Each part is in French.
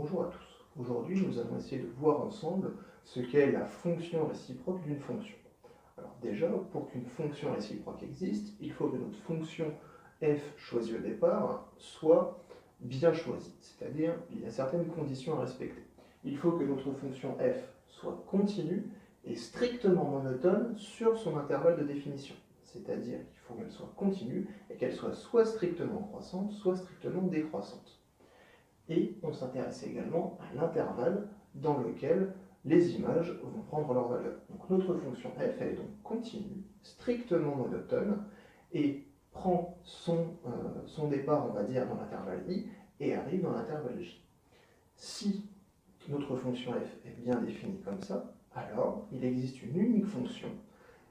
Bonjour à tous. Aujourd'hui, nous allons essayer de voir ensemble ce qu'est la fonction réciproque d'une fonction. Alors déjà, pour qu'une fonction réciproque existe, il faut que notre fonction f choisie au départ soit bien choisie, c'est-à-dire il y a certaines conditions à respecter. Il faut que notre fonction f soit continue et strictement monotone sur son intervalle de définition. C'est-à-dire qu'il faut qu'elle soit continue et qu'elle soit strictement croissante, soit strictement décroissante. Et on s'intéresse également à l'intervalle dans lequel les images vont prendre leur valeur. Donc notre fonction f, elle est donc continue, strictement monotone, et prend son départ, on va dire, dans l'intervalle i, et arrive dans l'intervalle j. Si notre fonction f est bien définie comme ça, alors il existe une unique fonction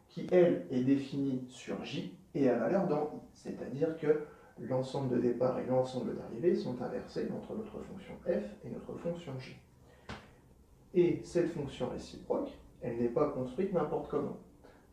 qui, elle, est définie sur j et à valeur dans i. C'est-à-dire que l'ensemble de départ et l'ensemble d'arrivée sont inversés entre notre fonction f et notre fonction j. Et cette fonction réciproque, elle n'est pas construite n'importe comment.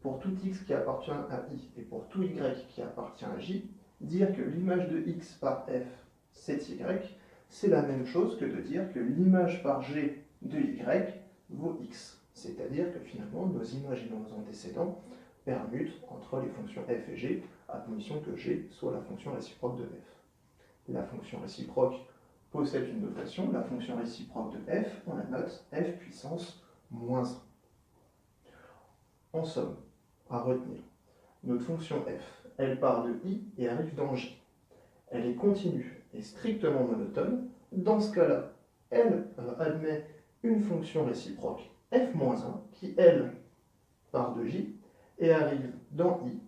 Pour tout x qui appartient à i et pour tout y qui appartient à j, dire que l'image de x par f, c'est y, c'est la même chose que de dire que l'image par g de y vaut x. C'est-à-dire que finalement, nos images et nos antécédents permutent entre les fonctions f et g, à condition que g soit la fonction réciproque de f. La fonction réciproque possède une notation, la fonction réciproque de f, on la note f puissance moins 1. En somme, à retenir, notre fonction f, elle part de i et arrive dans j. Elle est continue et strictement monotone. Dans ce cas-là, elle admet une fonction réciproque f-1 qui, elle, part de j et arrive dans i,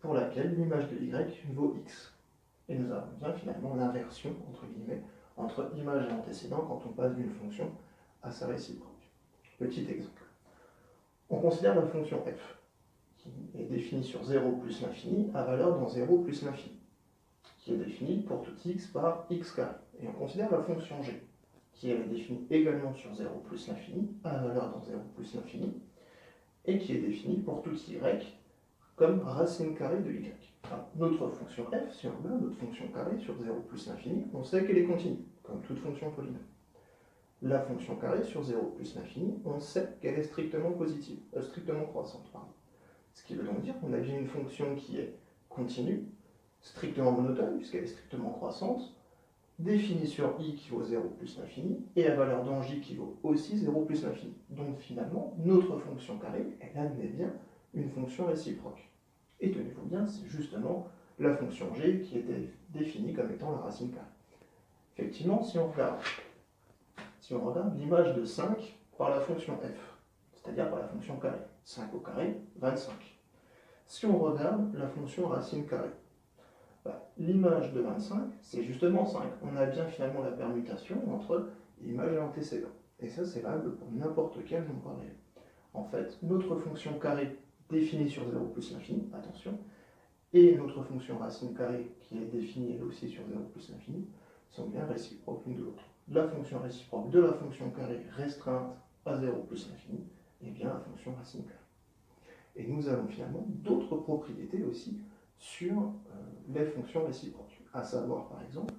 pour laquelle l'image de y vaut x. Et nous avons bien finalement l'inversion, entre guillemets, entre image et antécédent quand on passe d'une fonction à sa réciproque. Petit exemple. On considère la fonction f, qui est définie sur 0 plus l'infini, à valeur dans 0 plus l'infini, qui est définie pour tout x par x carré. Et on considère la fonction g, qui est définie également sur 0 plus l'infini, à valeur dans 0 plus l'infini, et qui est définie pour tout y comme racine carrée de y. Alors, notre fonction f, si on regarde notre fonction carrée sur 0 plus l'infini, on sait qu'elle est continue, comme toute fonction polynôme. La fonction carrée sur 0 plus l'infini, on sait qu'elle est strictement positive, strictement croissante. Pardon. Ce qui veut donc dire qu'on a bien une fonction qui est continue, strictement monotone, puisqu'elle est strictement croissante, définie sur i qui vaut 0 plus l'infini, et à valeur dans j qui vaut aussi 0 plus l'infini. Donc finalement, notre fonction carrée, elle admet bien une fonction réciproque. Et tenez-vous bien, c'est justement la fonction g qui était définie comme étant la racine carrée. Effectivement, si on regarde l'image de 5 par la fonction f, c'est-à-dire par la fonction carré, 5 au carré, 25. Si on regarde la fonction racine carrée, l'image de 25, c'est justement 5. On a bien finalement la permutation entre l'image et l'antécédent. Et ça, c'est valable pour n'importe quel nombre réel. En fait, notre fonction carrée définie sur 0 plus l'infini, attention, et notre fonction racine carrée qui est définie elle aussi sur 0 plus l'infini, sont bien réciproques l'une de l'autre. La fonction réciproque de la fonction carrée restreinte à 0 plus l'infini est bien la fonction racine carrée. Et nous avons finalement d'autres propriétés aussi sur les fonctions réciproques. À savoir par exemple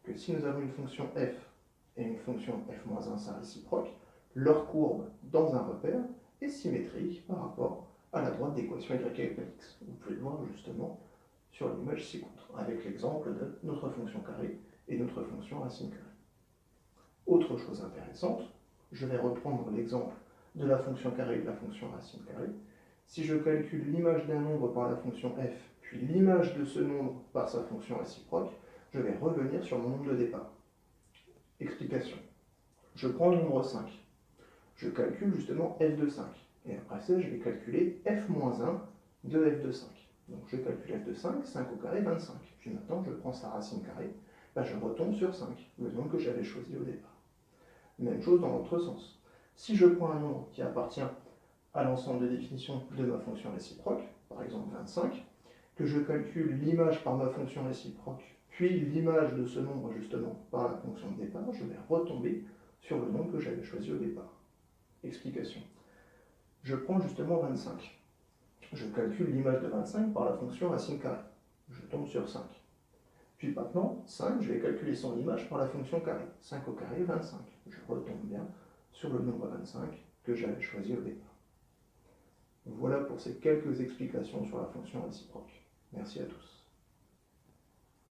que si nous avons une fonction f et une fonction f-1 sa réciproque, leur courbe dans un repère est symétrique par rapport à la droite d'équation y égale x. Vous pouvez le voir justement sur l'image ci-contre, avec l'exemple de notre fonction carrée et notre fonction racine carrée. Autre chose intéressante, je vais reprendre l'exemple de la fonction carrée et de la fonction racine carrée. Si je calcule l'image d'un nombre par la fonction f, puis l'image de ce nombre par sa fonction réciproque, je vais revenir sur mon nombre de départ. Explication. Je prends le nombre 5. Je calcule justement f de 5. Et après ça, je vais calculer f-1 de f de 5. Donc je calcule f de 5, 5 au carré, 25. Puis maintenant, je prends sa racine carrée, je retombe sur 5, le nombre que j'avais choisi au départ. Même chose dans l'autre sens. Si je prends un nombre qui appartient à l'ensemble de définition de ma fonction réciproque, par exemple 25, que je calcule l'image par ma fonction réciproque, puis l'image de ce nombre justement par la fonction de départ, je vais retomber sur le nombre que j'avais choisi au départ. Explication. Je prends justement 25. Je calcule l'image de 25 par la fonction racine carrée. Je tombe sur 5. Puis maintenant, 5, je vais calculer son image par la fonction carré. 5 au carré, 25. Je retombe bien sur le nombre 25 que j'avais choisi au départ. Voilà pour ces quelques explications sur la fonction réciproque. Merci à tous.